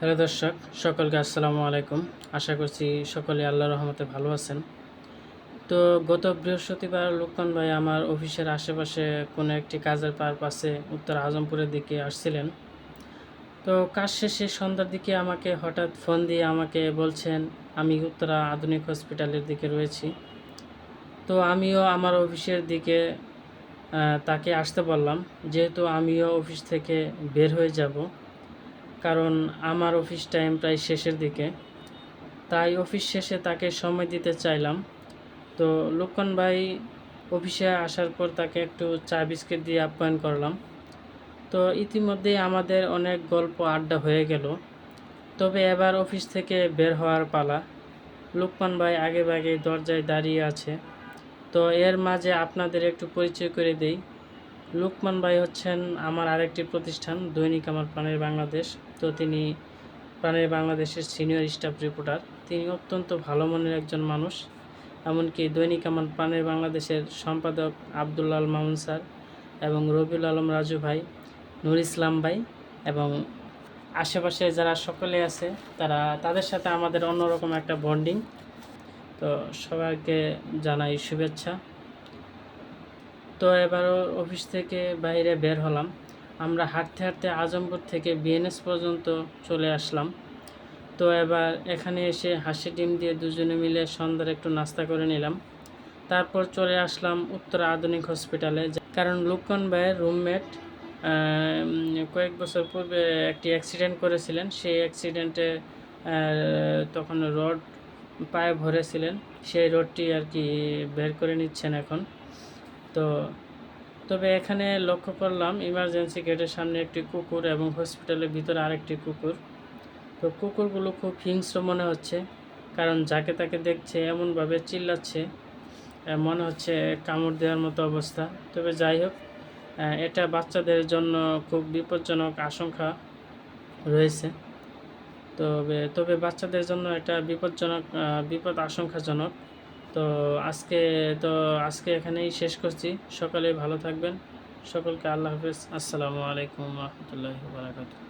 Hello দর্শক, সকলকে আসসালামু আলাইকুম। আশা করছি সকলে আল্লাহর রহমতে ভালো আছেন। তো গত বৃহস্পতিবার লোকমান ভাই আমার অফিসের আশেপাশে কোনো একটি কাজের পারপাসে উত্তর আজমপুরের দিকে আসছিলেন। তো কাজ শেষে সন্ধ্যার দিকে আমাকে হঠাৎ ফোন দিয়ে আমাকে বলছেন আমি উত্তরা আধুনিক হসপিটালের দিকে রয়েছি। তো আমিও আমার অফিসের দিকে তাকে আসতে বললাম, যেহেতু আমিও অফিস থেকে বের হয়ে যাব, কারণ আমার অফিস টাইম প্রায় শেষের দিকে। তাই অফিস শেষে তাকে সময় দিতে চাইলাম। তো লোকমান ভাই অফিসে আসার পর তাকে একটু চা বিস্কিট দিয়ে আপ্যায়ন করলাম। তো ইতিমধ্যেই আমাদের অনেক গল্প আড্ডা হয়ে গেল। তবে এবার অফিস থেকে বের হওয়ার পালা। লোকমান ভাই আগেভাগেই দরজায় দাঁড়িয়ে আছে। তো এর মাঝে আপনাদের একটু পরিচয় করে দেই। লোকমান ভাই হচ্ছেন আমার আরেকটি প্রতিষ্ঠান দৈনিক আমার প্রাণের বাংলাদেশ। তো তিনি প্রাণের বাংলাদেশের সিনিয়র স্টাফ রিপোর্টার। তিনি অত্যন্ত ভালো মনের একজন মানুষ। এমনকি দৈনিক আমার প্রাণের বাংলাদেশের সম্পাদক আবদুল্লাল মামুন স্যার এবং রবিউল আলম রাজু ভাই, নুর ইসলাম ভাই এবং আশেপাশে যারা সকলে আছে তাদের সাথে আমাদের অন্যরকম একটা বন্ডিং। তো সবাইকে জানাই শুভেচ্ছা। তো এবারও অফিস থেকে বাইরে বের হলাম। আমরা হাঁটতে হাঁটতে আজমপুর থেকে বিএনএস পর্যন্ত চলে আসলাম। তো এবার এখানে এসে হাসি ডিম দিয়ে দুজনে মিলে সন্ধ্যার একটু নাস্তা করে নিলাম। তারপর চলে আসলাম উত্তরা আধুনিক হসপিটালে, কারণ লোকমান ভাইয়ের রুমমেট কয়েক বছর পূর্বে একটি অ্যাক্সিডেন্ট করেছিলেন। সেই অ্যাক্সিডেন্টে তখন রড পায়ে ভরেছিলেন, সেই রডটি আর কি বের করে নিচ্ছেন এখন। তো তবে এখানে লক্ষ্য করলাম ইমার্জেন্সি গেটের সামনে একটি কুকুর এবং হসপিটালের ভিতরে আরেকটি কুকুর। তো কুকুরগুলো খুব হিংস্র মনে হচ্ছে, কারণ যাকে তাকে দেখছে এমনভাবে চিল্লাচ্ছে, মনে হচ্ছে কামড় দেওয়ার মতো অবস্থা। তবে যাই হোক, এটা বাচ্চাদের জন্য খুব বিপজ্জনক আশঙ্কা রয়েছে। তবে বাচ্চাদের জন্য এটা বিপদ আশঙ্কাজনক। তো আজকে এখানেই শেষ করছি। সকলে ভালো থাকবেন। সকলকে আল্লাহ হাফেজ। আসসালামু আলাইকুম ওয়া রাহমাতুল্লাহি ওয়া বারাকাতুহু।